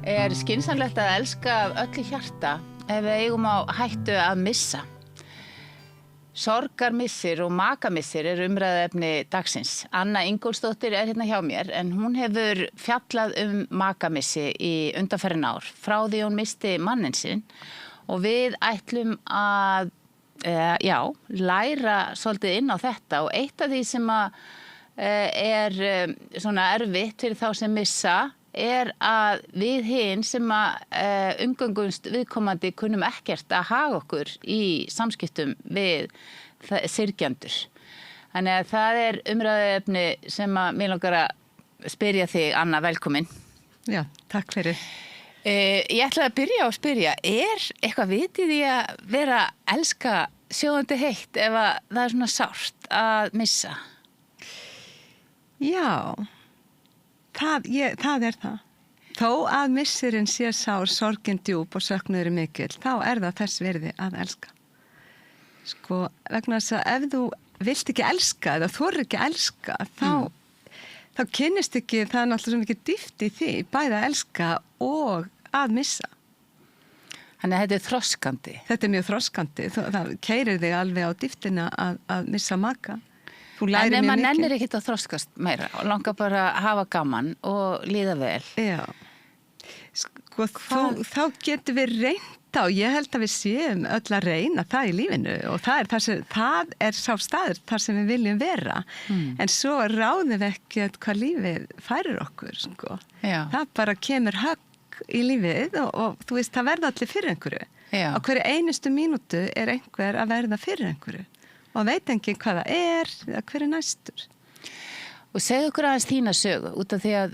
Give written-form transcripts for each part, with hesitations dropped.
Skynsamlegt að elska af öllu hjarta ef við eigum á hættu að missa. Sorgarmissir og makamissir umræðuefni dagsins. Anna Ingólfsdóttir hérna hjá mér en hún hefur fjallað makamissi í undanfarin ár frá því hún missti manninn sinn og við ætlum að læra svolítið inn á þetta og eitt af því sem svona erfitt fyrir þá sem missa að við hin sem umgöngumst viðkomandi kunnum ekkert að haga okkur í samskiptum við syrgjendur. Þannig að það umræðuefni sem mig langar að spyrja þig, Anna, velkomin. Já, takk fyrir. Ég ætla að byrja á að spyrja, eitthvað vitið í að vera elska sjóðandi heitt ef það svona sárt að missa? Já. Það það. Þó að missirinn sé sár, sorgin djúp og söknuður mikil, þá það þess virði að elska. Sko, vegna þess að ef þú vilt ekki elska eða þorir ekki elska, þá kynnist ekki, það náttúrulega svo mikið dýpt í því, bæði að elska og að missa. Þannig að þetta þroskandi. Þetta mjög þroskandi. Það keyrir þig alveg á dýptina að missa maka. En maður nennir ekkert að þroskast meira og langar bara að hafa gaman og líða vel. Já. Sko, þá getum við reynt á, ég held að við séum öll að reyna það í lífinu og það sá staður þar sem við viljum vera. En svo ráðum við ekki hvað lífið færir okkur, sko. Já. Það bara kemur högg í lífið og þú veist, það verða allir fyrir einhverju. Já. Á hverju einustu mínútu einhver að verða fyrir einhverju. Og veit ekki hvað það eða hver næstur. Og segðu okkur aðeins þína sögu út af því að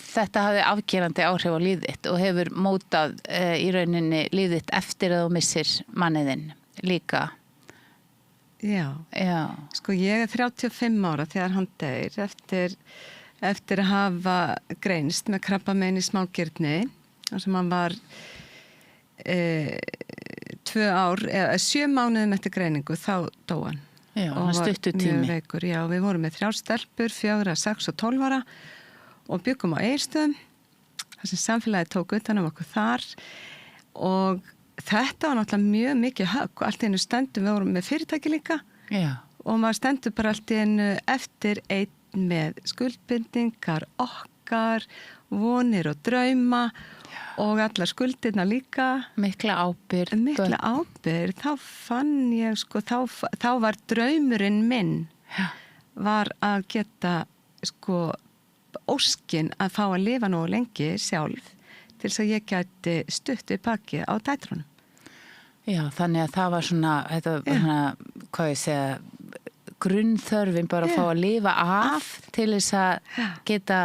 þetta hafði afgerandi áhrif á lífið þitt og hefur mótað í rauninni lífið þitt eftir að þú missir manniðinn líka. Já. Sko ég 35 ára þegar hann deyr eftir að hafa greinst með krabbamein í smágirni þar sem hann var 7 mánuðum eftir greiningu þá dó hann. Já, hann stuttur tími. Mjög veikur, já, við vorum með 3 stelpur, 4, 6 og 12 ára og byggum á Egilsstöðum þar sem samfélagið tók utan okkur þar og þetta var náttúrulega mjög mikið högg og allt í einu stendum, við vorum með fyrirtæki líka. Já. Og maður stendur bara allt í einu eftir einn með skuldbindingar okkar, vonir og drauma og allar skuldirna líka. Mikla ábyrgð. Þá fann ég, sko, þá var draumurinn minn var að geta, sko, óskin að fá að lifa nógu lengi sjálf til þess að ég gæti stutt við baki á dætrunum. Já, þannig að það var svona, þetta var svona, hvað ég segja, grunnþörfin bara að fá að lifa af til þess að geta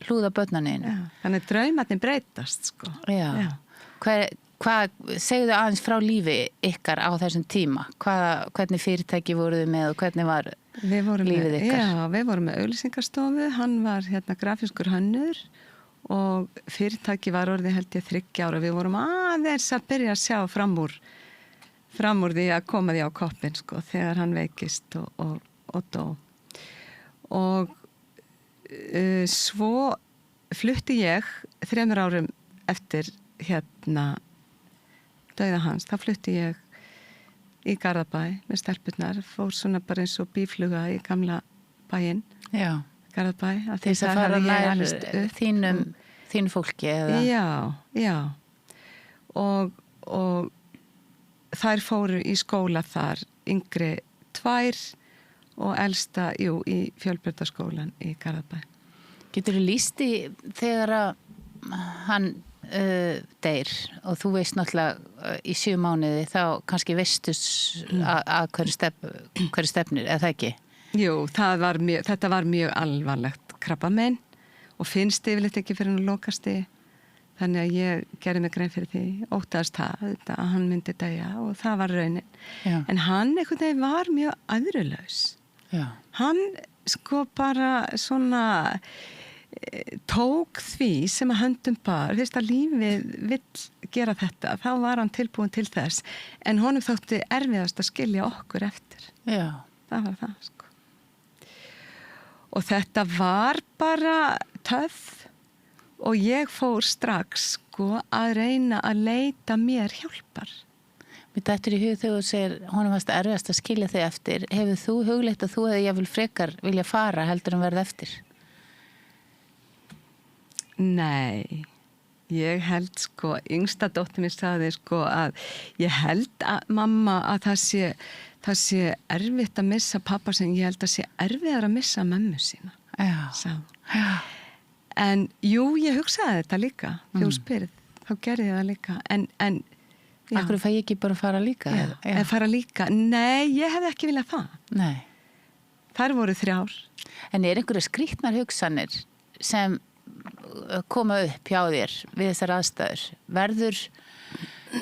hlúða börnuninu. Þannig draumarnir breytast, sko. Já. Hvað segðu aðeins frá lífi ykkar á þessum tíma? Hvernig fyrirtæki voruð þið með og hvernig var lífið ykkar? Já, við vorum með auglýsingastofu, hann var grafískur hönnur og fyrirtæki var orðið held ég 3 ára. Við vorum aðeins að byrja að sjá fram úr því að koma því á koppinn, sko, þegar hann veikist og dó. Og svo flutti ég 3 árum eftir dauða hans, þá flutti ég í Garðabæ með stelpurnar, fór svona bara eins og bífluga í gamla bæinn. Já. Garðabæ. Til þess að fara nær þínu fólki eða? Já. Og þær fóru í skóla þar, yngri 2 og elsta, í Fjölbrautaskólan í Garðabæ. Geturðu lýst í þegar að hann deyr og þú veist náttúrulega í 7 mánuði þá kannski veistu að hverju stefnir, eða það ekki? Jú, þetta var mjög alvarlegt krabbamein og finnst yfirleitt ekki fyrir hann lokasti. Þannig að ég gerði mig grein fyrir því, óttaðist það að hann myndi deyja og það var raunin. Já. En hann einhvern veginn var mjög æðrulaus. Já. Hann sko bara svona tók því sem að höndum bar, fyrst að lífið vill gera þetta, þá var hann tilbúin til þess, en honum þótti erfiðast að skilja okkur eftir. Já. Það var það, sko. Og þetta var bara töff og ég fór strax sko að reyna að leita mér hjálpar. Mér dættur í hug þegar þú segir honum varst erfiðast að skilja þig eftir. Hefur þú hugleitt að þú hefði jafnvel frekar vilja fara heldur en verða eftir? Nei, ég held sko, yngsta dóttir mér sagði sko að ég held að mamma að það sé erfitt að missa pappa sem ég held að sé erfiðar að missa mömmu sína. Já. En jú, ég hugsaði þetta líka, þegar þú spyrð, þá gerði ég það líka. En Akkur fæ ég ekki bara að fara líka? Já. Fara líka? Nei, ég hefði ekki viljað það. Nei. Þær voru 3 ár. En einhverju skrýtnar hugsanir sem koma upp hjá þér við þessar aðstæður? Verður,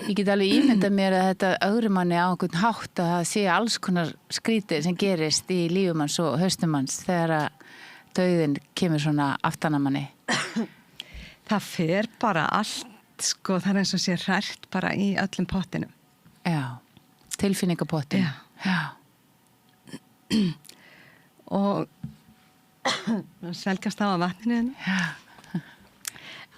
ég get alveg ímyndað mér að þetta ögrumanni á einhvern hátt að það sé alls konar skrýtið sem gerist í lífumanns og haustumanns þegar að dauðinn kemur svona aftanamanni. Það fer bara allt, sko, það er eins og sé hrært bara í öllum pottinum. Já, tilfinningapottin. Já. Og svelgast á að vatninu. Já.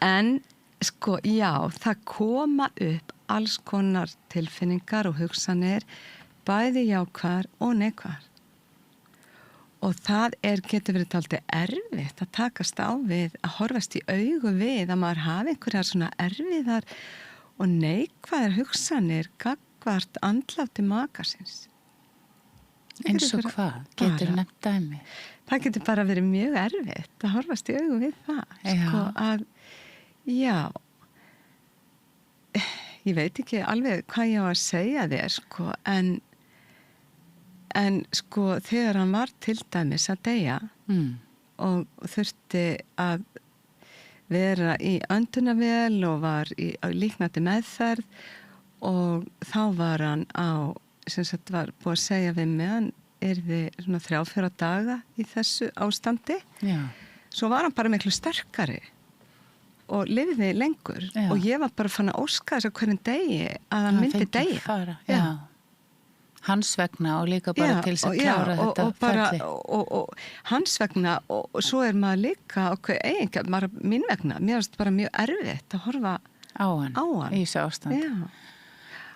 En, sko, já, það koma upp alls konar tilfinningar og hugsanir, bæði jákvæðar og neikvæðar. Og það getur verið dálítið erfitt að takast á við, að horfast í augu við, að maður hafi einhverjar svona erfiðar og neikvæðar hugsanir gagnvart andláti makasins. Eins og hvað? Getur nefnt dæmi? Það getur bara verið mjög erfitt að horfast í augu við það. Sko, að, já, ég veit ekki alveg hvað ég á að segja þér, sko, en sko þegar hann var til dæmis að deyja og þurfti að vera í öndunarvél og var í líknandi meðferð og þá var hann sem sagt var búið að segja við mig hann yrði svona 3-4 daga í þessu ástandi. Já. Svo var hann bara miklu sterkari og lifði lengur. Já. Og ég var bara fann að óska þess að hverjum degi að hann myndi deyja. Já. Hans vegna og líka bara til þess að klára þetta ferli. Og hans vegna og svo maður líka mín vegna, mér finnst bara mjög erfitt að horfa á hann. Í þessu ástand. Já.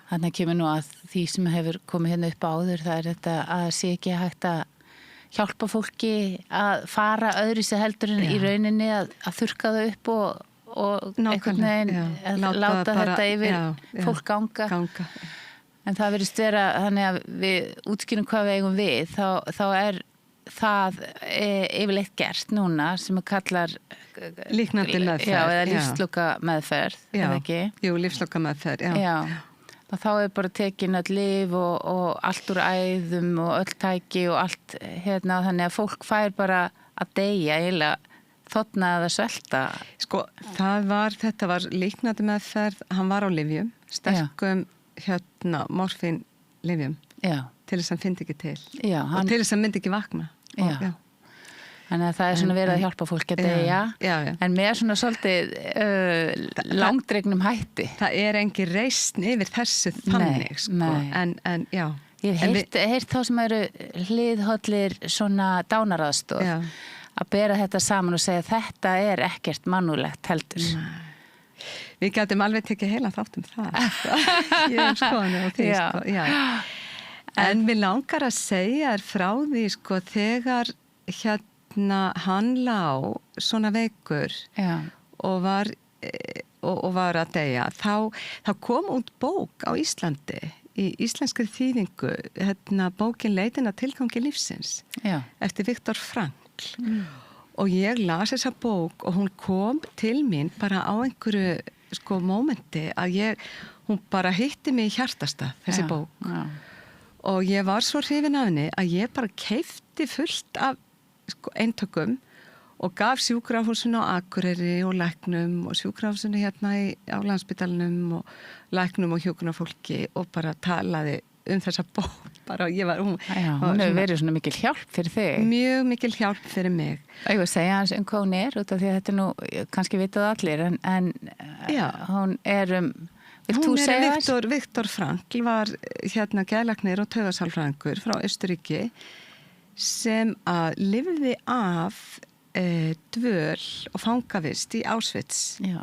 Þannig kemur nú að því sem hefur komið hérna upp áður, það þetta að sé ekki hægt að hjálpa fólki að fara öðru sér heldur en í rauninni að þurrka það upp og einhvern veginn að láta þetta yfir fólk ganga. En það verðist vera, þannig að við útskýrum hvað við eigum við, þá það yfirleitt gert núna sem kallar líknandi meðferð. Já, eða lífsloka meðferð, eða ekki? Jú, lífsloka meðferð, já. Og þá bara tekin öll lyf og allt úr æðum og öll tæki og allt þannig að fólk fær bara að deyja eiginlega þotna eða svelta. Sko, þetta var líknandi meðferð, hann var á lyfjum, sterkum morfínlyfjum til þess að hann fyndi ekki til og til þess að hann myndi ekki vakna. Já. Þannig að það svona verið að hjálpa fólki að deyja en með svona svolítið langdregnum hætti. Það engin reisn yfir þessu þannig sko. En já. Ég hef heyrt þá sem eru hliðhollir svona dánaraðstoð að bera þetta saman og segja þetta ekkert mannúðlegt heldur. Nei. Við gætum alveg tekið heila þátt það. Ég skoðan á því. Já. En mér langar að segja frá því sko þegar hann lá svona veikur og var að deyja. Þá kom út bók á Íslandi í íslenskri þýðingu bókin Leitin að tilgangi lífsins eftir Viktor Frankl. Og ég las þessa bók og hún kom til mín bara á einhverju sko mómenti að hún bara hitti mig í hjartastað, þessi bók. Já. Og ég var svo hrifin af henni að ég bara keypti fullt af sko eintökum og gaf sjúkrahúsinu á Akureyri og læknum og sjúkrahúsinu á Landspítalanum og læknum og hjúkrunarfólki og bara talaði þessa bók bara hún hefur verið svona mikil hjálp fyrir þig. Mjög mikil hjálp fyrir mig. Ég vil segja hans hvað hún út af því að þetta nú kannski vitað allir en hún vilt þú segja þess? Viktor Frankl var geðlæknir og taugasálfræðingur frá Austurríki sem að lifði af dvöl og fangavist í Auschwitz. Já.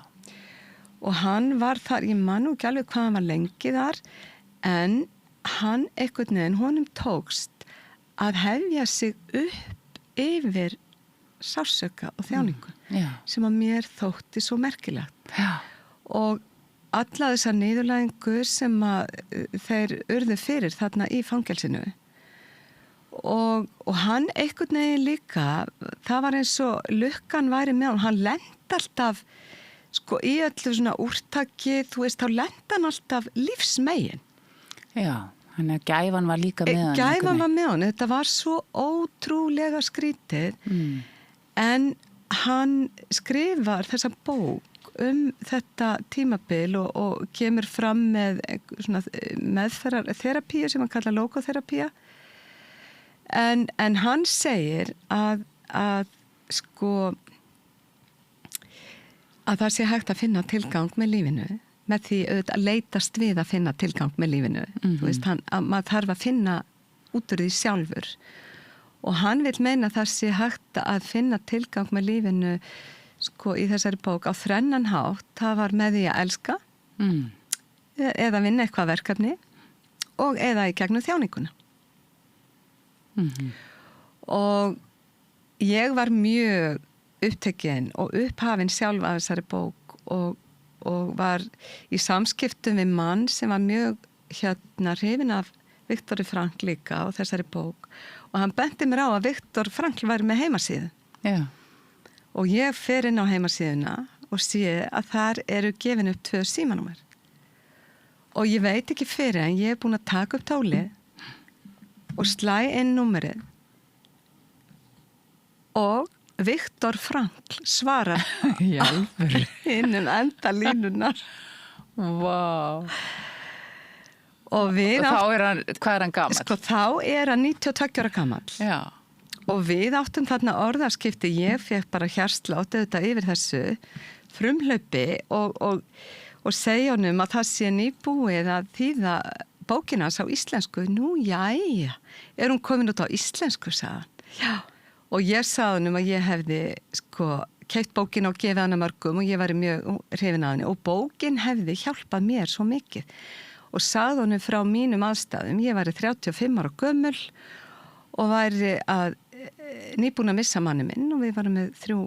Og hann var þar, ég man nú ekki alveg hvað hann var lengi þar, en hann einhvern veginn, honum tókst að hefja sig upp yfir sársauka og þjáningu sem að mér þótti svo merkilegt. Já. Og alla þessar niðurlægingu sem að þeir urðu fyrir þarna í fangelsinu og hann einhvern veginn líka, það var eins og lukkan væri með hann lenti alltaf sko í öllu svona úrtaki, þú veist, þá lenti hann alltaf lífsmegin. Já, hann að gæfan var líka með hann. Gæfan var með hann, þetta var svo ótrúlega skrítið, en hann skrifar þessa bók þetta tímabil og kemur fram með svona meðferðarþerapíu sem hann kallar logoþerapía, en hann segir að sko að það sé hægt að finna tilgang með lífinu, með því að leitast við að finna tilgang með lífinu. Þú veist, maður þarf að finna út úr því sjálfur. Og hann vil meina að það sé hægt að finna tilgang með lífinu sko í þessari bók á þrennan hátt. Það var með því að elska, eða vinna eitthvað verkefni, og eða í gegnum þjáninguna. Og ég var mjög upptekinn og upphafin sjálf af þessari bók og var í samskiptum við mann sem var mjög hrifinn af Viktori Frankl líka og þessari bók og hann benti mér á að Viktor Frankl væri með heimasíðu. Já. Og ég fer inn á heimasíðuna og sé að þar eru gefin upp 2 símanúmer. Og ég veit ekki fyrir en ég er búin að taka upp tólið og slæ inn númerið og Viktor Frankl svarar innan enda línunar. Vá. Og þá er hann, hvað er hann gamall? Sko, þá er hann 92 ára gamall. Já. Og við áttum þarna orðaskipti, ég fekk bara hjartslátt auðvitað yfir þessu frumhlaupi og segja honum að það sé nýbúið að þýða bókina á íslensku. Nú, jæja, er hún komin út á íslensku, sagði hann. Já. Og ég sagði honum að ég hefði sko keypt bókina og gefið hana mörgum og ég væri mjög hrifin af henni og bókin hefði hjálpað mér svo mikið. Og sagði honum frá mínum aðstæðum, ég væri 35 ára gömul og væri nýbúin að missa manni minn og við varum með 3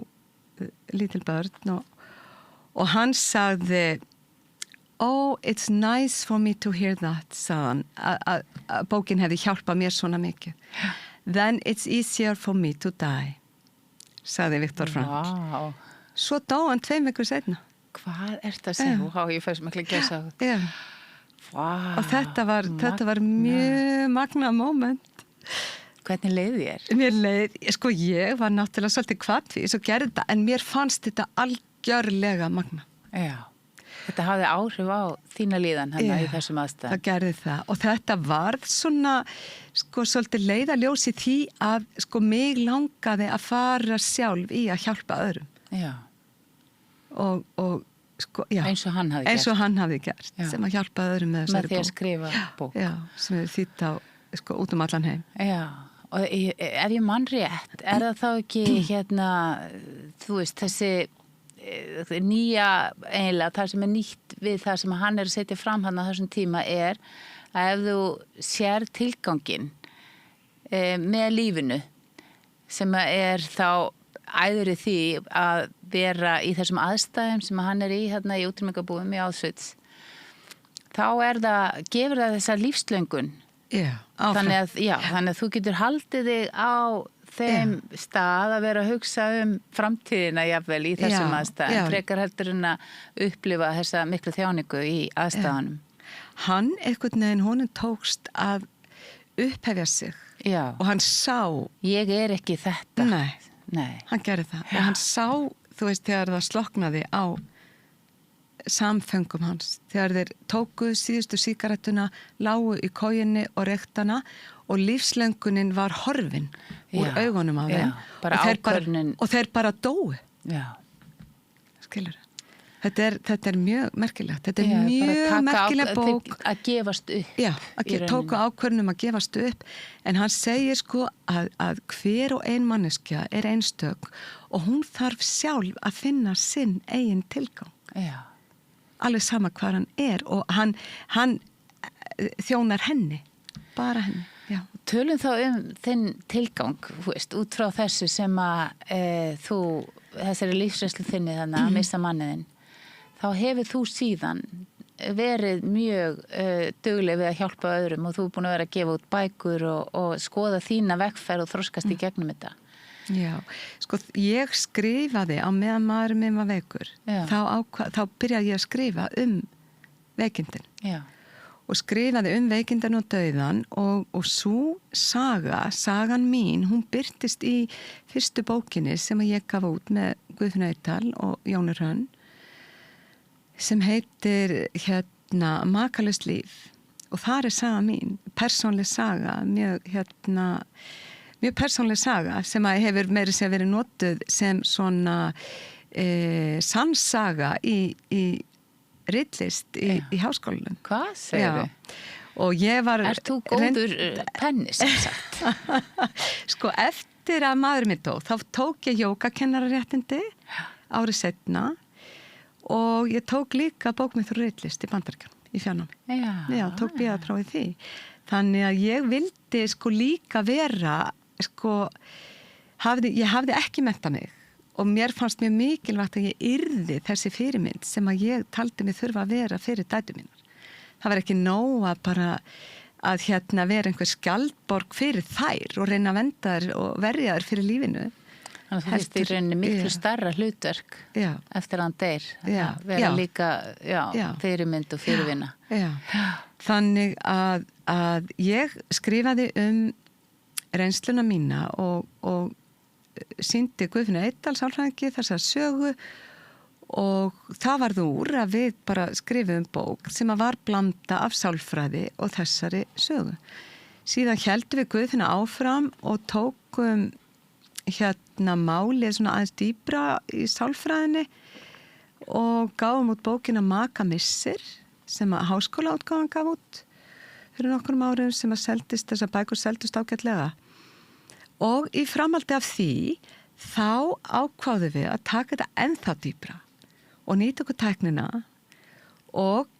lítil börn og hann sagði "Oh, it's nice for me to hear that," sagði hann, að bókin hefði hjálpað mér svona mikið. "Then it's easier for me to die," sagði Viktor Frankl. Vá. Svo dó hann 2 vikur seinna. Hvað er þetta að segja? Vá, ég fæ sem ekki að gesa á þetta. Já. Vá. Og þetta var mjög magnað moment. Hvernig leið þér? Mér leið, sko ég var náttúrulega svolítið hvattvís og gerði þetta, en mér fannst þetta algjörlega magnað. Já. Þetta hafði áhrif á þína líðan hérna í þessum aðstæðum. Það gerði það og þetta varð svona sko svolítið leiðaljós í því að sko mig langaði að fara sjálf í að hjálpa öðrum. Já. Og sko, já. Eins og hann hafði gert. Eins og hann hafði gert, já. Sem að hjálpa öðrum með þessari bók. Með því að skrifa bók. Já, sem er þýtt á sko út allan heim. Já. Og ef ég mann rétt, er það þá ekki hérna, þú veist, þessi nýja eiginlega, það sem er nýtt við það sem hann er að setja fram hann á þessum tíma er að ef þú sér tilgangin með lífinu sem er þá æður í því að vera í þessum aðstæðum sem hann er í hérna í útrýmingabúðum í Auschwitz, þá gefur það þessa lífslöngun. Já, þannig að þú getur haldið þig á þeim stað að vera að hugsa framtíðina jafnvel í þessum aðstæðum, frekar heldur en að upplifa þessa miklu þjáningu í aðstæðanum. Hann einhvern veginn, honum tókst að upphefja sig og hann sá ég er ekki þetta. Nei. Hann gerði það og hann sá, þú veist, þegar það sloknaði á samfengum hans, þegar þeir tóku síðustu sígarettuna, lágu í kojinni og rektana og lífslöngunin var horfin úr augunum af þeim bara og þeir bara dóu. Já. Skilur. Þetta er mjög merkilegt. Þetta er mjög merkileg bók. Að gefast upp. Já, tóku ákvörðun að gefast upp. En hann segir sko að hver og ein manneskja er einstök og hún þarf sjálf að finna sinn eigin tilgang. Já. Alveg sama hvað hann er og hann þjónar henni. Bara henni. Já. Tölum þá þinn tilgang, veist, út frá þessu sem að þessari lífsreynslu þinni þannig að missa manniðinn. Þá hefur þú síðan verið mjög dugleg við að hjálpa öðrum og þú er búin að vera að gefa út bækur og skoða þína vegferð og þroskast í gegnum þetta. Já, sko ég skrifaði á meðan maður minn var veikur. Þá byrjaði ég að skrifa veikindin. Já. Og skrifaði veikindin og dauðan og svo sagan mín, hún birtist í fyrstu bókinni sem ég gaf út með Guðfinnu Eydal og Jóni Hrönn sem heitir Makalaust líf og þar er saga mín, persónleg saga, mjög persónleg saga sem að hefur meira sér verið notuð sem svona sannsaga í ritlist í háskólanum. Hvað segir þau? Og ég var... Ert þú góður penni sem sagt? Sko, eftir að maður minn dó, þá tók ég jógakennararéttindi árið seinna og ég tók líka bókmenntur og ritlist í Bandaríkjunum, í fjarnámi. Já, tók BA-prófið því. Þannig að ég vildi sko líka vera, sko, ég hafði ekki menntað mig. Og mér fannst mjög mikilvægt að ég yrði þessi fyrirmynd sem að ég taldi mig þurfa að vera fyrir dætur mínar. Það var ekki nóg að bara að vera einhver skjaldborg fyrir þær og reyna að venda þær og verja þær fyrir lífinu. Þannig að þú veist í rauninni miklu starra hlutverk eftir að hann deyr. Vera líka fyrirmynd og fyrirvinna. Já. Þannig að ég skrifaði reynsluna mína og sýndi Guðfinnu Eydal sálfræðingi þessa sögu og það varð úr að við bara skrifum bók sem að var blanda af sálfræði og þessari sögu. Síðan héldum við Guðfinnu áfram og tókum málið svona aðeins dýpra í sálfræðinni og gáum út bókina Makamissir sem að háskólaútgáfan gaf út fyrir nokkrum árum sem að þessar bækur seldust ágætlega. Og í framhaldi af því, þá ákváðum við að taka þetta ennþá dýpra og nýta okkur tæknina og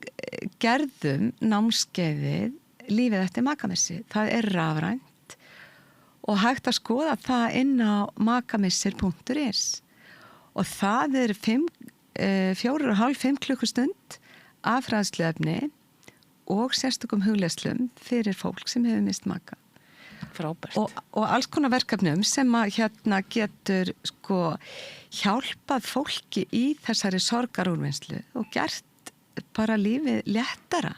gerðum námskeiðið lífið eftir makamissi. Það er rafrænt og hægt að skoða það inn á makamissir.is og það er 4,5 klukkustund af fræðsluefni og sérstökum hugleiðslum fyrir fólk sem hefur mist maka. Frábært. Og alls konar verkefnum sem að getur sko hjálpað fólki í þessari sorgarúrvinnslu og gert bara lífið léttara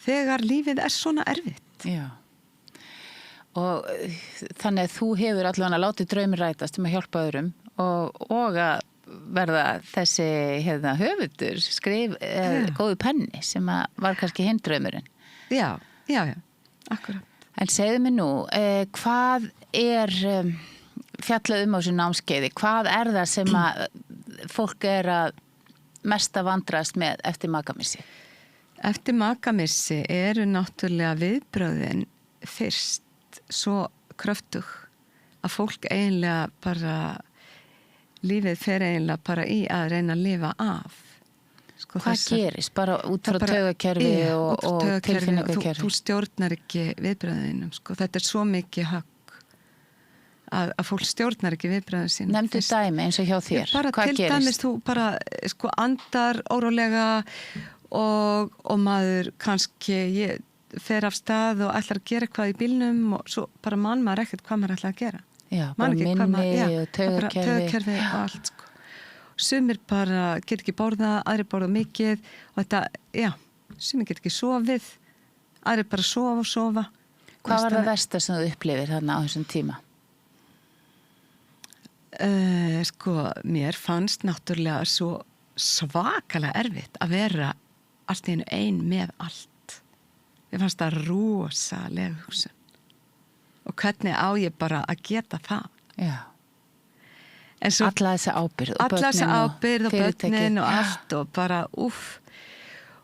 þegar lífið er svona erfitt. Já. Og þannig að þú hefur allavega látið draumir rætast um að hjálpa öðrum og að verða þessi höfundur, góðu penni sem var kannski hinn draumurinn. Já, akkurat. En segðu mér nú, hvað er fjallað á þessu námskeiði? Hvað er það sem að fólk er að mest að vandrast með eftir makamissi? Eftir makamissi eru náttúrulega viðbröðin fyrst svo kröftug að fólk eiginlega bara, lífið fer eiginlega bara í að reyna að lifa af. Sko hvað gerist? Bara út frá taugakerfi og tilfinningakerfi? Þú stjórnar ekki viðbröðinum. Sko. Þetta er svo mikið högg að fólk stjórnar ekki viðbröðin sín. Nefndu dæmi eins og hjá þér. Bara hvað til gerist? Dæmis þú bara andar órólega og maður kannski fer af stað og ætlar að gera eitthvað í bílnum og svo bara maður ekkert hvað maður ætlar að gera. Já, bara minni og taugakerfi og allt sko. Sumir bara get ekki borða, aðrir borða mikið og þetta, sumir get ekki sofið, aðrir bara sofa. Hvað var það versta sem þú upplifir þarna á þessum tíma? Sko, mér fannst náttúrulega svo svakalega erfitt að vera allt í einu ein með allt. Mér fannst það rosalega hugsun. Og hvernig á ég bara að geta það? Já. alla þessi ábyrgð og börnin og allt og bara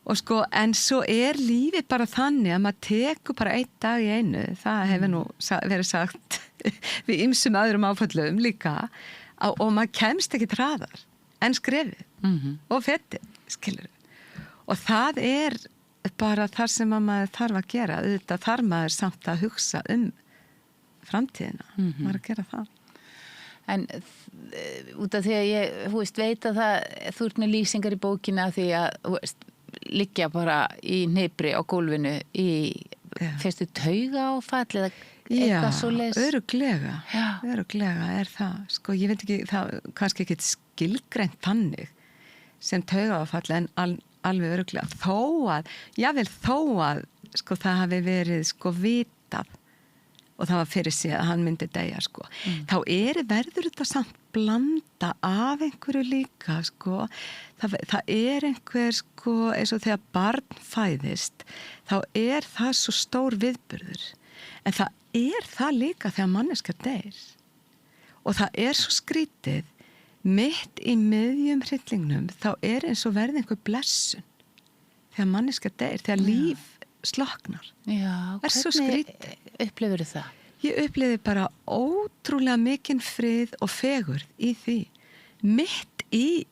og sko, en svo lífið bara þannig að maður tekur bara einn dag í einu, það hefur nú verið sagt við ýmsum öðrum áföllum líka og maður kemst ekki hraðar en skrefið og fettið, skilur og það bara þar sem maður þarf að gera, auðvitað þarf maður samt að hugsa framtíðina, maður að gera það. En út af því að ég, veit að þú ert með lýsingar í bókina því að, liggja bara í hnipri á gólfinu í fyrstu taugaáfall eða eitthvað svoleiðis. Örugglega það. Sko, ég veit ekki, það kannski ekki skilgreint þannig sem taugaáfall en alveg örugglega þó að sko það hafi verið sko vitað og það var fyrir sig að hann myndi deyja sko. Þá verður þetta samt blanda af einhverju líka sko. Það einhver sko eins og þegar barn fæðist þá það svo stór viðburður en það það líka þegar manneskja deyr og það svo skrítið mitt í miðjum hryllingnum þá eins og verði einhver blessun þegar manneskja deyr, þegar líf sloknar. Já, hvernig upplifir það? Ég upplifi bara ótrúlega mikinn frið og fegurð í því. Mitt í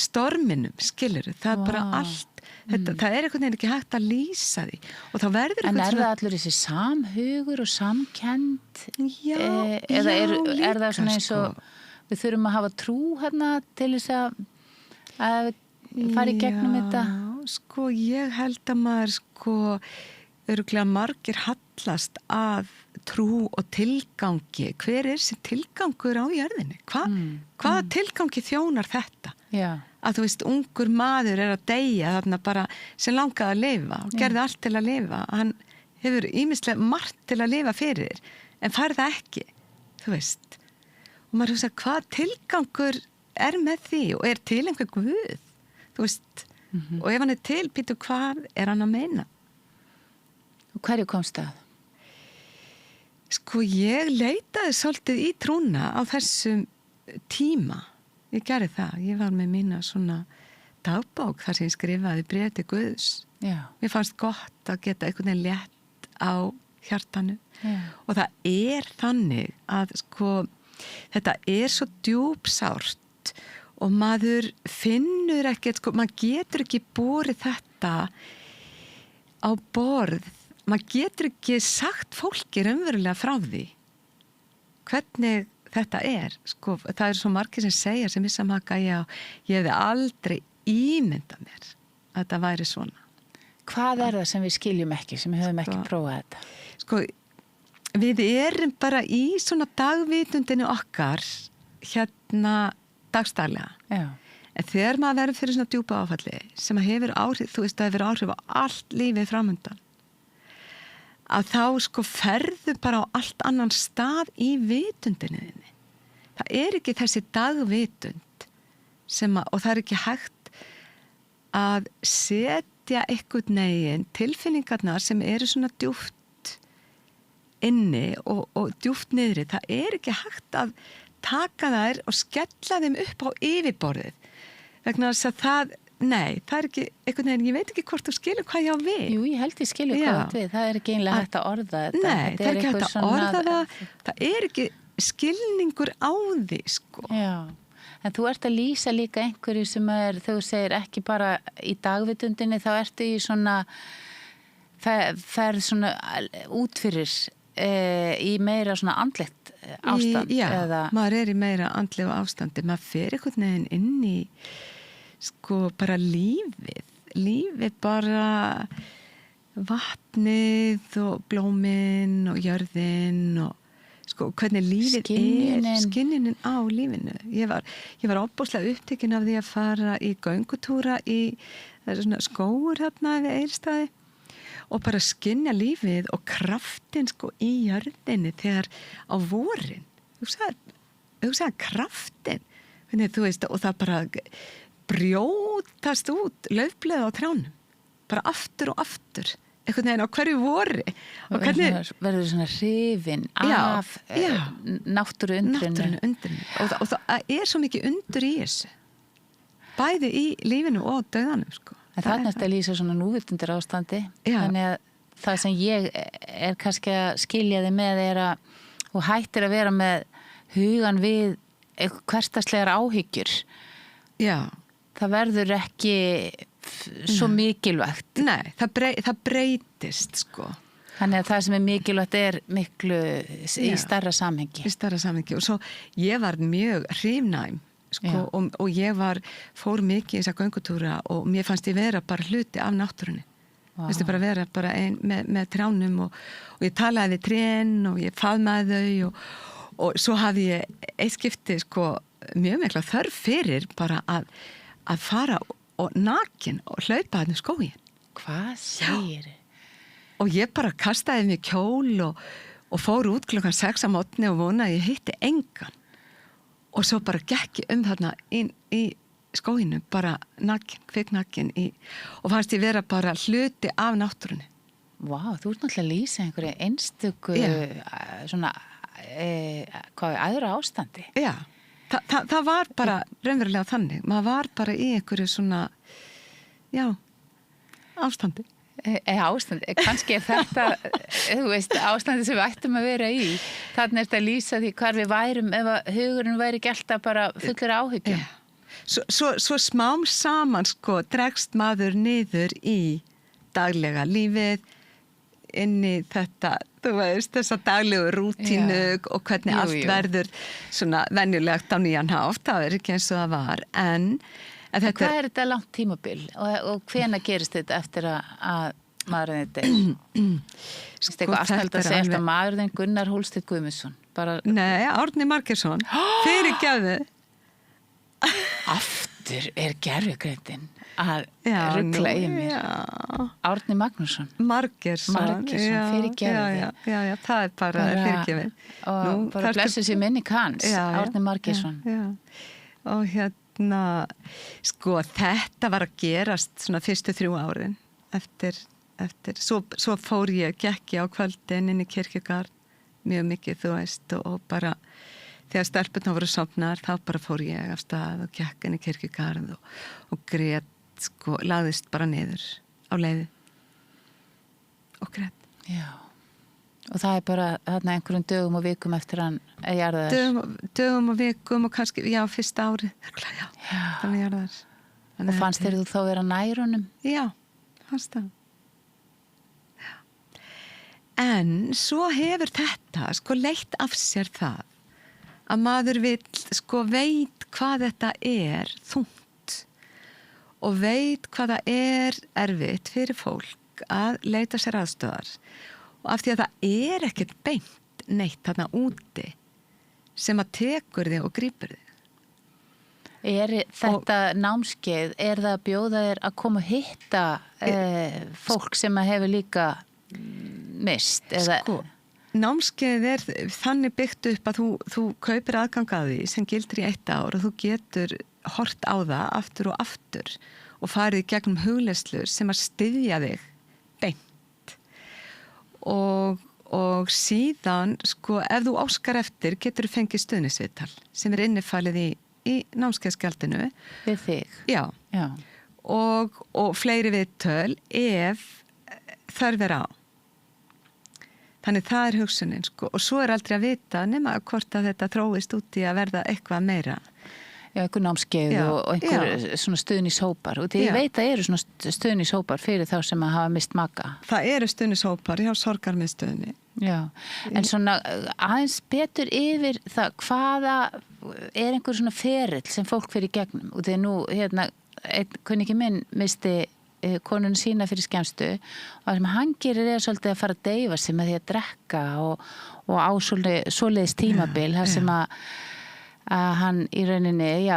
storminum, skilur, það bara allt, það einhvern veginn ekki hægt að lýsa því. Og þá verður en það allur þessi samhugur og samkennd? Já, eða líka, það svona eins og við þurfum að hafa trú hérna til þess að fara í gegnum þetta? Sko, ég held að maður örugglega margir hallast að trú og tilgangi. Hver sem tilgangur á jörðinni? Hvaða tilgangi þjónar þetta? Já. Að þú veist, ungur maður að deyja þarna bara sem langaði að lifa og gerði allt til að lifa. Hann hefur ýmislega margt til að lifa fyrir en fær það ekki, þú veist. Og maður hugsa, hvað tilgangur með því og til einhver guð? Þú veist, og ef hann til, býtu hvað hann að meina? Og hverju komst það? Sko, ég leitaði svolítið í trúna á þessum tíma. Ég gerði það. Ég var með mína svona dagbók þar sem ég skrifaði bréf til Guðs. Já. Mér fannst gott að geta einhvern veginn létt á hjartanu. Já. Og það þannig að sko, þetta svo djúpsárt og maður finnur ekkert, sko, maður getur ekki borið þetta á borð. Maður getur ekki sagt fólki raunverulega frá því hvernig þetta sko, það svo margir sem segja sem missa maka, ég hefði aldrei ímyndað mér að þetta væri svona. Hvað það sem við skiljum ekki, sem við höfum ekki prófað þetta? Sko, við bara í svona dagvitundinu okkar hérna dagstaglega. Já. En þegar maður verður fyrir svona djúpa áfalli sem hefur áhrif, þú veist, það hefur áhrif á allt lífið framundan, að þá sko ferðu bara á allt annan stað í vitundinni þinni. Það ekki þessi dagvitund og það ekki hægt að setja einhvern veginn tilfinningarnar sem svona djúpt inni og djúpt niðri. Það ekki hægt að taka þær og skella þeim upp á yfirborðið. Vegna þess að það ekki einhvern veginn, ég veit ekki hvort þú skilur hvað ég á við. Jú, ég held ég skilur hvað þú við. Það ekki einlega hægt að orða þetta. Nei, það ekki hægt að orða það. Það ekki skilningur á því, sko. Já, en þú ert að lýsa líka einhverju sem þegar þú segir ekki bara í dagvitundinni, þá ertu í svona, ferð svona út fyrir í meira svona andlegt ástand. Já, maður í meira andlegu ástandi. Maður fer einhvern veginn inn í sko bara lífið bara vatnið og blómin og jörðin og sko hvernig lífið skynjunin á lífinu. Ég var ofboðslega upptekin af því að fara í göngutúra það svona skógur hérna við Egilsstaði og bara skynja lífið og kraftin sko í jörðinni þegar á vorin. Þú sagði kraftin. Þú veist, og það bara brjótast út laufblöð á trjánum bara aftur og aftur einhvern veginn á hverju vori og hvernig verður svona hrifin af náttúru undrinu og það svo mikið undur í þessu bæði í lífinu og dauðanum sko. En þarna er þetta að lýsa svona núvitundir ástandi þannig að það sem ég er kannski að skilja þig með er að þú hættir að vera með hugan við hversdagslegar áhyggjur það verður ekki svo mikilvægt Nei, það breytist sko. Þannig að það sem er mikilvægt er miklu í stærra samhengi og svo ég var mjög hrifnæm sko, og ég fór mikið í þessa göngutúra og mér fannst ég vera bara hluti af náttúrunni fannst ég bara vera bara ein með trjánum og ég talaði við trén og ég faðmaði þau og svo hafði ég eitt skipti sko, mjög mikla þörf fyrir bara að fara og nakin og hlaupa hann í skóginn Hvað segir þið? Og ég bara kastaði mig kjól og fór út klukkan 6 á mótni og vonaði ég hitti engan og svo bara gekk ég þarna inn í skóginum bara nakin, kviknakin og fannst ég vera bara hluti af náttúrunni Vá, þú ert náttúrulega að lýsa einhverju einstöku svona aðra ástandi Já, það var bara raunverulega þannig, maður var bara í einhverju svona ástandi ástandi, kannski er þetta þú veist, ástandi sem við ættum að vera í þannig er þetta að lýsa því hvar við værum ef að hugurinn væri ekki alltaf bara fullur áhyggjum Svo smám saman sko dregst maður niður í daglega lífið inn í þetta, þú veist, þessa daglegu rútínu og hvernig allt verður svona venjulegt á nýjan hátt, það er ekki eins og það var en hvað er þetta langt tímabil og hvenær gerist þetta eftir að maðurinn þetta sko, eitthvað afstæld að segja eftir maðurinn Gunnar Hólmsteinn Guðmundsson Nei, Árni Margeirsson fyrirgefðu Aftur er gervigreindin að rugla í mér Árni Magnússon Margeirsson fyrirgefðu Já, það er bara fyrirgefið og bara blessu sér minni hans Árni Margeirsson og sko þetta var að gerast svona fyrstu 3 árin eftir svo fór gekk ég á kvöldin inn í kirkjugarð mjög mikið þú veist og bara þegar stelpurnar voru sofnar þá bara fór ég af stað og gekk inn í kirkjugarð og grét sko, lagðist bara niður á leiði og grét Já Og það er bara þarna einhverjum dögum og vikum eftir hann að jarðaðar. Dögum og vikum og kannski, fyrsta árið. Já, þannig að jarðaðar. Og fannst þér þú þá vera nær honum? Já, fannst það. Já. En svo hefur þetta sko leitt af sér það að maður veit hvað þetta er þungt og veit hvað það er erfitt fyrir fólk að leita sér aðstöðar. Og af því að það er ekkert beint neitt þarna úti sem að tekur þig og grípur þig. Er þetta námskeið, er það að bjóða þér að koma að hitta fólk sem að hefur líka mist? Eða? Sko, námskeið er þannig byggt upp að þú kaupir aðgang að því sem gildir í 1 ár og þú getur hort á það aftur og aftur og farið gegnum hugleiðslur sem að styðja þig beint. Og síðan, sko, ef þú óskar eftir, getur þú fengið stuðningsviðtal sem er innifalið í námskeiðsgjaldinu. Við þig? Já. Og fleiri viðtöl ef þörf er á. Þannig það er hugsunin, sko. Og svo er aldrei að vita nema hvort að þetta þróist út í að verða eitthvað meira. Já, einhver námskeið og einhver svona stuðningshópar og því ég veit að eru svona stuðningshópar fyrir þá sem að hafa mist maka. Það eru stuðningshópar hjá sorgarmiðstöðinni. Já, en svona aðeins betur yfir það hvaða er einhver svona ferill sem fólk fyrir gegnum og því nú, einn kunningi minn misti konunni sína fyrir skemmstu og það sem hann gerir er svolítið að fara að deyfa sig með því að drekka og á svoleiðis tímabil þar sem að hann í rauninni,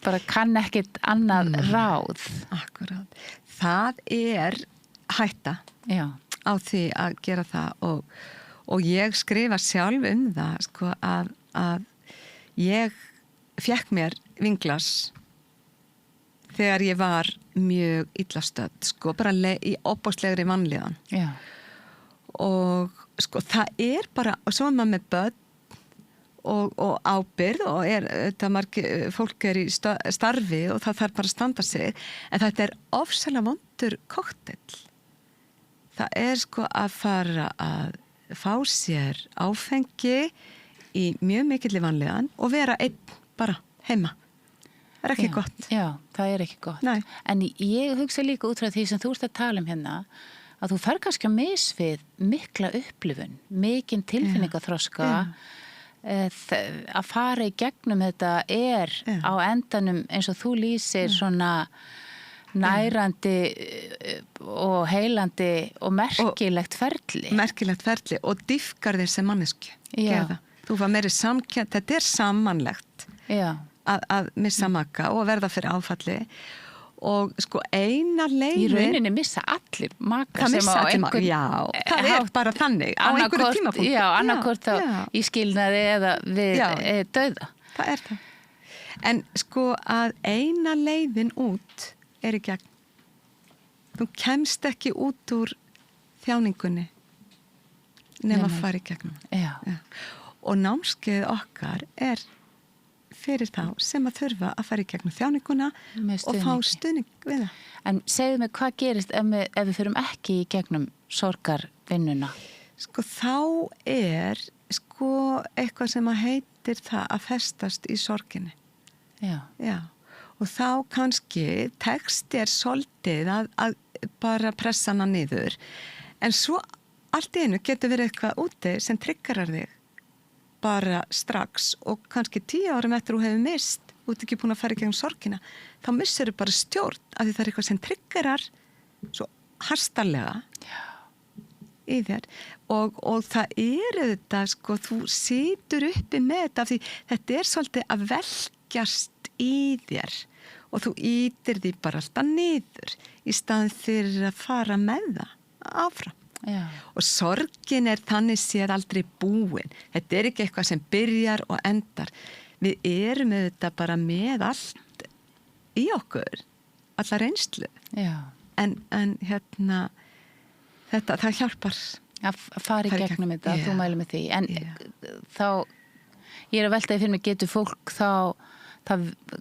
bara kann ekkert annað ráð. Akkurát. Það er hætta á því að gera það og ég skrifa sjálf það, sko, að ég fékk mér vinglas þegar ég var mjög illa stödd, sko, bara í opbáslegri vanlíðan. Já. Og sko, það bara, og svo maður með börn og ábyrgð og þetta fólk í starfi og það þarf bara að standa sig, en þetta ofsalega vondur kokteil. Það sko að fara að fá sér áfengi í mjög mikilli vanlíðan og vera einn bara heima. Það ekki gott. Já, það ekki gott. Nei. En ég hugsa líka út frá því sem þú ert að tala hérna, að þú fer kannski að misfið mikla upplifun, mikinn tilfinningaþroska, að fara í gegnum þetta á endanum eins og þú lýsir svona nærandi og heilandi og merkilegt ferli. Merkilegt ferli og dýfkar þér sem mannesku. Þú var meiri samkennd, þetta samanlegt að missa maka og verða fyrir áfalli. Og sko eina leiðin... Í rauninni missa allir maka sem á einhvern... Já, það bara þannig, á einhverju tímapunkti. Já, annarkvort þá í skilnaði eða við dauða. Það það. En sko að eina leiðin út í gegn. Þú kemst ekki út úr þjáningunni nema að fara í gegnum. Já. Og námskeið okkar fyrir þá sem að þurfa að fara í gegnum þjáninguna og fá stuðning við það. En segðu mig, hvað gerist ef við förum ekki í gegnum sorgarvinnuna? Sko þá sko eitthvað sem að heitir það að festast í sorginni. Já. Og þá kannski tekst svolítið að bara pressa hana niður. En svo allt í einu getur verið eitthvað úti sem triggerar þig bara strax og kannski 10 árum eftir þú hefur mist, þú ert ekki búin að fara í gegnum sorgina, þá missir þú bara stjórn af því það eitthvað sem triggerar svo hastarlega í þér og það þetta sko, þú situr uppi með þetta því þetta svolítið að velkjast í þér og þú ýtir því bara alltaf niður í staðin fyrir að fara með það áfram. Já. Og sorgin þannig séð aldrei búin. Þetta ekki eitthvað sem byrjar og endar. Við með þetta bara með allt í okkur, alla reynslu. Já. En hérna, það hjálpar. Að fara í gegnum þetta, þú mælir með því. En þá, ég að veltaði fyrir mig, getur fólk þá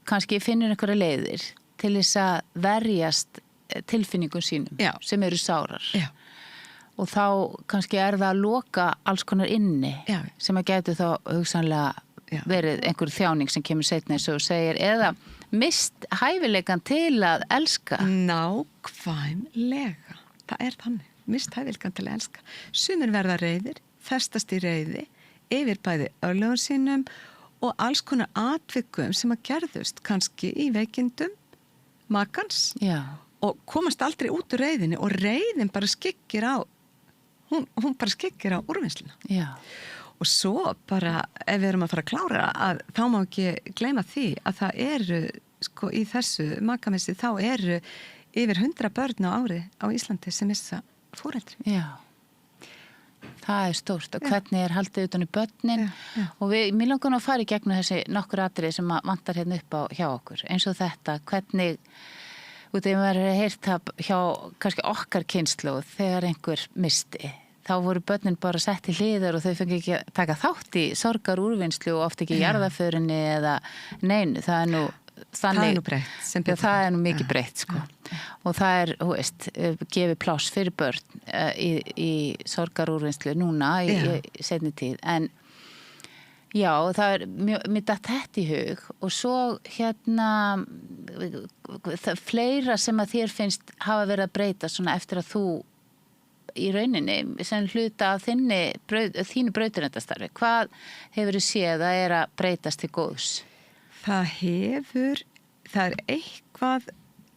kannski finnur einhverja leiðir til þess að verjast tilfinningum sínum sem eru sárar. Já. Og þá kannski það að loka alls konar inni sem að getur þá hugsanlega verið einhver þjáning sem kemur seinna eins og þú segir eða mist hæfileikan til að elska. Nákvæmlega. Það þannig. Mist hæfileikan til að elska. Sumir verða reiðir, festast í reiði, yfir bæði örlögum sínum og alls konar atvikum sem að gerðust kannski í veikindum makans og komast aldrei út úr reiðinni og reiðin bara skyggir á hún bara skyggir á úrvinnsluna. Já. Og svo bara, ef við erum að fara að klára þá má ekki gleyma því að það sko í þessu makamissi, þá yfir 100 börn á ári á Íslandi sem missa foreldri. Já. Það stórt. Og hvernig haldið utan í börnin? Og mér langar að fara í gegnum þessi nokkur atriði sem vantar hérna upp á hjá okkur. Eins og þetta, hvernig út af maður heyrt það hjá kannski okkar kynslóð þegar einhver misti. Þá voru börnin bara sett í hliðar og þau fengi ekki að taka þátt í sorgarúrvinnslu og oft ekki jarðaförinni eða neinu. Það nú þannig. Það nú breytt. Það nú mikið breytt, sko. Og það þú veist, gefið pláss fyrir börn í sorgarúrvinnslu núna í seinni tíð. En já, það mér datt þetta í hug og svo hérna fleira sem að þér finnst hafa verið að breyta svona eftir að þú í rauninni sem hluta af þínu brautarendastarfi. Hvað hefur þú séð að að breytast til góðs? Það eitthvað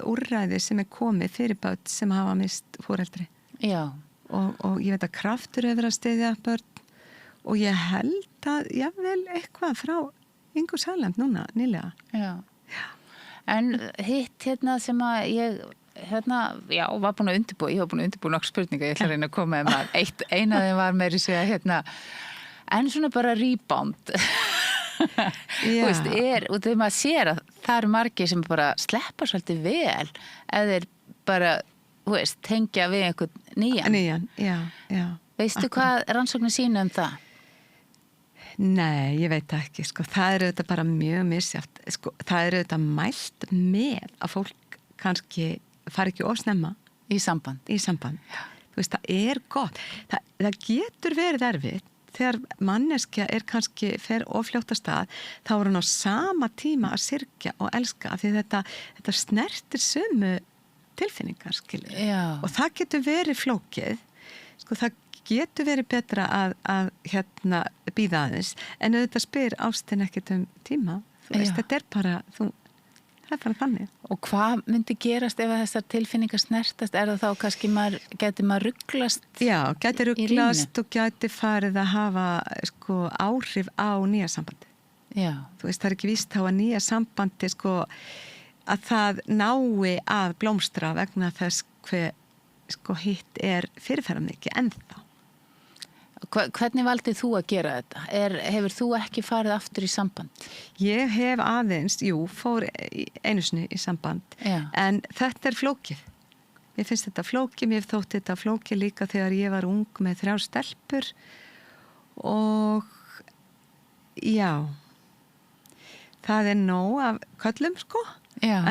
úrræði sem komið fyrir börn sem hafa mist foreldri. Já. Og ég veit að kraftur hefur að styðja börn og ég held að jafnvel eitthvað frá Ingu Sæland núna nýlega. Já. En hitt hérna sem að ég var búin að undirbúa, ég var búin að undirbúa nokkuð spurninga, ég ætla að reyna að koma með eina af þeim var meiri segja en svona bara rebound Þú veist, og þegar maður sér að það eru margir sem bara sleppa svolítið vel eða þeir bara, þú veist, tengja við einhvern nýjan. Já. Veistu hvað rannsóknir sína það? Nei, ég veit það ekki, sko. Það eru þetta bara mjög misjátt. Sko, það eru þetta mælt með að fólk kannski fari ekki of snemma í samband. Já. Þú veist, það er gott. Það getur verið erfitt þegar manneskja kannski fer ofljótt af stað, þá er hún á sama tíma að syrgja og elska, af því þetta snertir sömu tilfinningar, skilur. Já. Og það getur verið flókið, sko, það getur verið betra að bíða aðeins, en auðvitað spyr ástin ekkert tíma, þú veist, þetta er bara það er bara þannig. Og hvað myndi gerast ef þessar tilfinningar snertast? Er það þá kannski gæti maður rugglast? Já, gæti rugglast og gæti farið að hafa sko áhrif á nýja sambandi. Já. Þú veist, það er ekki víst á að nýja sambandi sko að það nái að blómstra vegna þess hver sko hitt fyrirferðarmikið ennþá. Hvernig valdið þú að gera þetta? Hefur þú ekki farið aftur í samband? Ég hef aðeins, fór einu sinni í samband, en þetta er flókið. Mér finnst þetta flókið, mér þótti þetta flókið líka þegar ég var ung með 3 stelpur og já, það er nóg af köllum, sko. Já.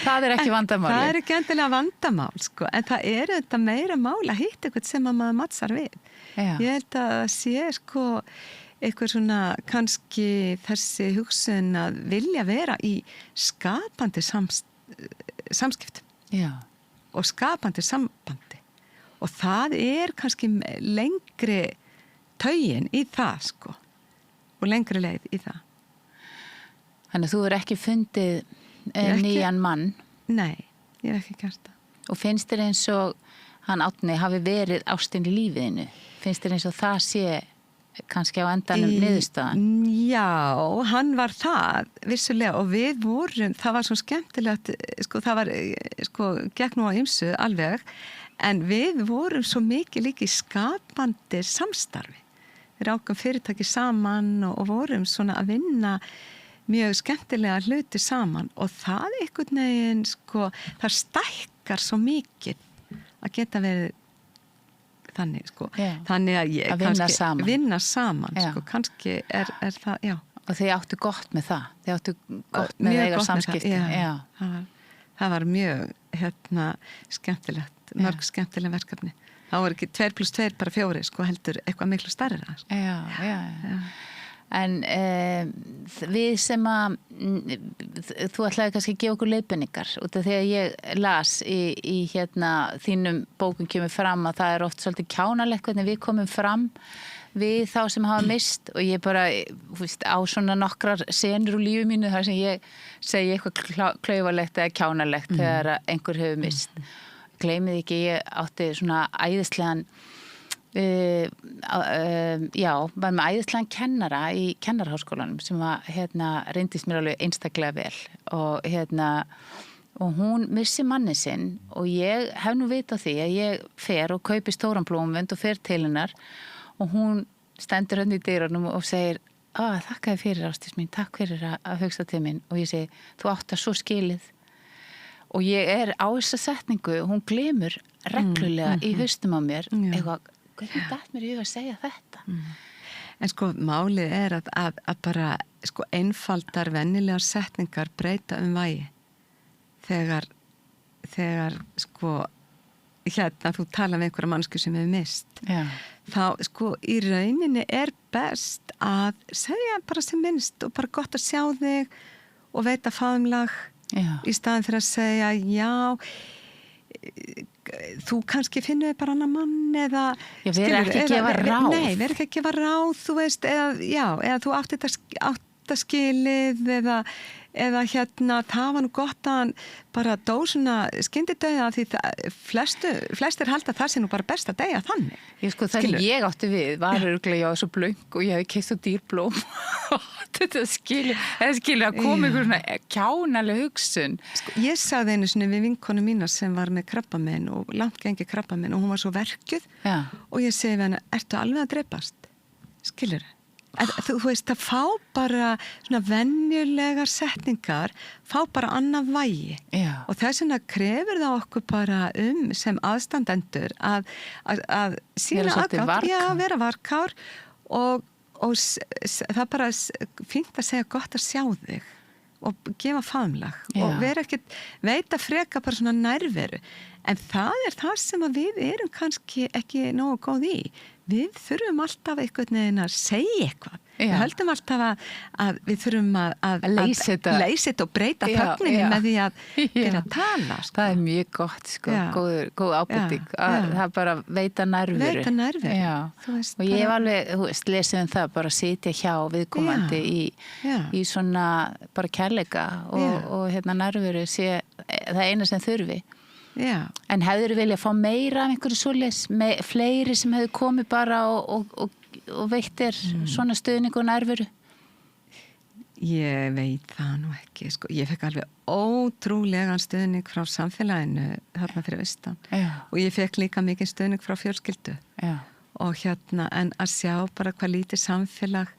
Það er ekki vandamál. Það er ekki endilega vandamál, sko, en það er þetta meira mál að hitta eitthvað sem að maður matsar við. Já. Ég held að sé, sko, eitthvað svona kannski þessi hugsun að vilja vera í skapandi samskiptum. Já. Og skapandi sambandi. Og það er kannski lengri taugin í það, sko, og lengri leið í það. Þannig að þú er ekki fundið nýjan mann. Nei, ég hef ekki gert það. Og finnst þér eins og hann Árni hafi verið ástin í lífiðinu? Finnst þér eins og það sé kannski á endanum niðurstaðan? Já, hann var það, vissulega, og við vorum, það var svo skemmtilegt, sko, það var, sko, gekk nú á ýmsu alveg, en við vorum svo mikið líka í skapandi samstarfi. Við rákum fyrirtæki saman og vorum svona að vinna mjög skemmtilega hluti saman og það einhvern veginn, sko, það stækkar svo mikið að geta verið þannig, sko. Já. Þannig að ég að vinna saman, sko, kannski er það, já. Og þið áttu gott með það? Þið áttu gott með eiga samskipti? Já. Það var mjög, skemmtilegt, mörg skemmtileg verkefni. Það var ekki 2 + 2 bara 4, sko, heldur eitthvað miklu stærra. Sko. Já. En við sem að þú ætlaði kannski að gefa okkur leiðbeiningar út af því að ég las í þínum bókum kemur fram að það er oft svolítið kjánalegt hvernig við komum fram við þá sem hafa mist og ég bara á svona nokkrar senur úr lífi mínu þar sem ég segi eitthvað klaufalegt eða kjánalegt þegar einhver hefur mist. Gleymið ekki, ég átti svona æðislegan var með æðislegan kennara í kennaraháskólanum sem var, reyndist mér alveg einstaklega vel og hún missi manni sinn og ég hef nú vitað því að ég fer og kaupi stóran blómvönd og fer til hennar og hún stendur í dyrunum og segir þakka þér fyrir Ásdís mín, takk fyrir að hugsa til mín og ég segi, þú átt það svo skilið og ég er á þessa setningu og hún glemur reglulega í haustum á mér eitthvað hvernig dætt mér í að segja þetta? En sko, málið er að bara sko, einfaldar vennilegar setningar breyta vægi þegar sko, þú tala með einhverja mannsku sem hefur mist. Já. Þá sko, í rauninni er best að segja bara sem minnst og bara gott að sjá þig og veita faðumlag í staðin fyrir að segja já þú kannski finnur bara annan mann eða verður ekki að gefa ráð. Nei, verður ekki að gefa ráð, þú veist, eða þú átt þetta skilið eða það var nú gott að hann bara dó svona skyndidauða því flestir halda það sé nú bara best að deyja þannig. Það ég átti við var örugglega ég á svo blöng og ég hefði keypt svo dýr blóm þetta skilur að koma einhver svona kjánaleg hugsun. Ég sagði einu sinni við vinkonu mína sem var með krabbamein og langt gengi krabbamein og hún var svo verkjuð og ég segi við henni, ertu alveg að drepast? Skilur? Þú veist, það fá bara svona venjulegar setningar, fá bara annað vægi. Já. Og þess vegna krefur það okkur bara sem aðstandendur að sína aðgátt, vera varkár og það er bara fínt að segja gott að sjá þig og gefa faðmlag og vera ekkert, veita freka bara svona nærveru. En það er það sem að við erum kannski ekki nógu góð í. Við þurfum alltaf einhvern veginn að segja eitthvað. Við höldum alltaf að við þurfum að leysa þetta og breyta þögninni með því að byrja að tala. Sko. Það er mjög gott, sko, góð ábending. Það er bara veita nærveru. Veita nærveru. Og ég hef alveg, lesið það, bara sitja hjá viðkomandi í svona bara kærleika og nærveru sé það eina sem þurfi. Já. En hefur vilja fá meira af einhverju svoleiðis, fleiri sem hefur komið bara og veittir svona stuðning og nærveru? Ég veit það nú ekki, sko. Ég fekk alveg ótrúlegan stuðning frá samfélaginu þarna fyrir austan. Og ég fekk líka mikið stuðning frá fjölskyldu. Og en að sjá bara hvað lítið samfélag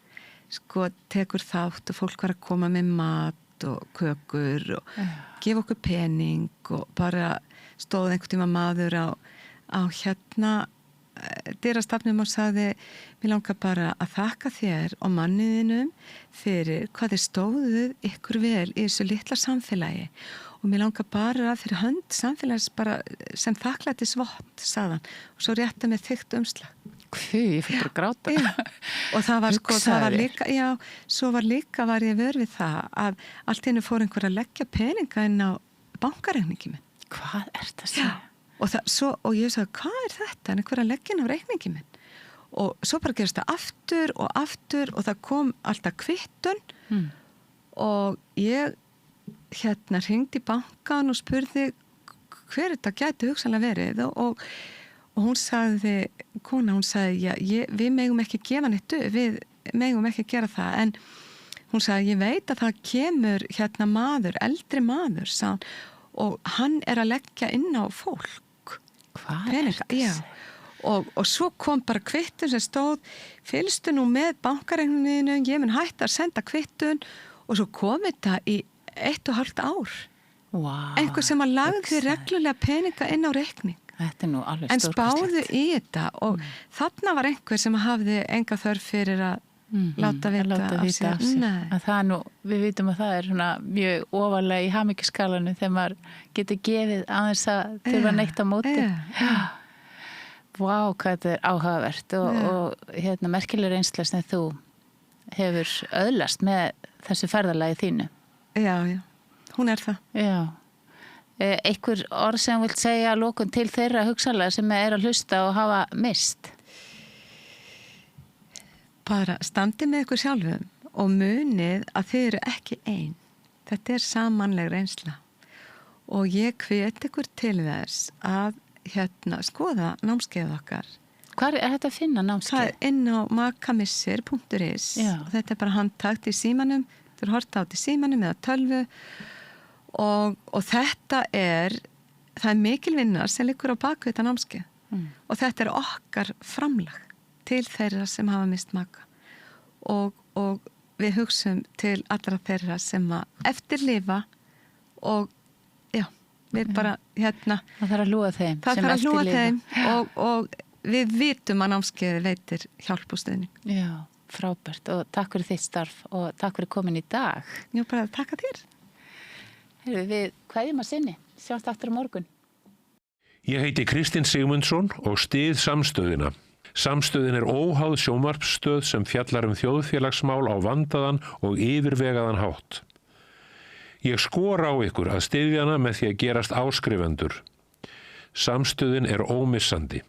sko tekur þátt og fólk var að koma með mat og kökur og gefa okkur pening og bara stóð einhvern tíma maður á dyrastafnum og sagði, mér langar bara að þakka þér og manniðinum fyrir hvað þið stóðuð ykkur vel í þessu litla samfélagi og mér langar bara fyrir hönd samfélags bara sem þakklætisvott, sagðan, og svo rétta með þykkt umslag. Ég fyrir bara að gráta. Og það var sko, það var líka, svo var ég vör við það að allt í einu fór einhver að leggja peninga inn á bankareikningi minn. Hvað er þetta að segja? Og ég sagði, hvað er þetta? En einhver að leggja inn á reikningi minn. Og svo bara gerist það aftur og það kom alltaf kvittun og ég hringdi í bankan og spurði hver þetta gæti hugsanlega verið og hún sagði, við megum ekki gefa neitt, við megum ekki gera það, en hún sagði, ég veit að það kemur maður, eldri maður, sagði hann, og hann er að leggja inn á fólk. Hvað er þetta? Og svo kom bara kvittun sem stóð, fylgstu nú með bankareikninginu, ég mun hætta að senda kvittun og svo kom þetta í 1,5 ár. Wow, einhver sem að lagði reglulega peninga inn á reikning. Þetta er nú alveg en spáðu í þetta og þarna var einhver sem hafði enga þörf fyrir að láta vita af sér. Það er nú, við vitum að það er svona mjög ofarlega í hamingjuskalanum þegar maður getur gefið aðeins að þurfa neitt á móti. Vá, hvað þetta er áhugavert og merkileg reynsla sem þú hefur öðlast með þessu ferðalagi þínu. Já, hún er það. Já. Einhver orð sem vilt segja að lokum til þeirra hugsanlega sem er að hlusta og hafa mist? Bara standi með ykkur sjálfum og munið að þið eru ekki ein. Þetta er samanleg reynsla og ég hvet ykkur til þess að skoða námskeið okkar. Hvar er þetta að finna námskeið? Það er inn á makamissir.is og þetta er bara handtakt í símanum, þú eru horta át í símanum eða tölvu og þetta það er mikil vinna sem liggur á baku þetta námskeið og þetta er okkar framlag til þeirra sem hafa mist maka og við hugsum til allra þeirra sem að eftirlifa og við bara það þarf að hlúa þeim það þarf að hlúa þeim og við vitum að námskeiði veitir hjálp og stuðning. Já, frábært og takk fyrir þitt starf og takk fyrir komin í dag. Já, bara takk að þér. Við kveðjum að sinni, sjáumst aftur á morgun. Ég heiti Kristinn Sigmundsson og styð Samstöðina. Samstöðin er óháð sjónvarpsstöð sem fjallar þjóðfélagsmál á vandaðan og yfirvegaðan hátt. Ég skora á ykkur að styðja hana með því að gerast áskrifendur. Samstöðin er ómissandi.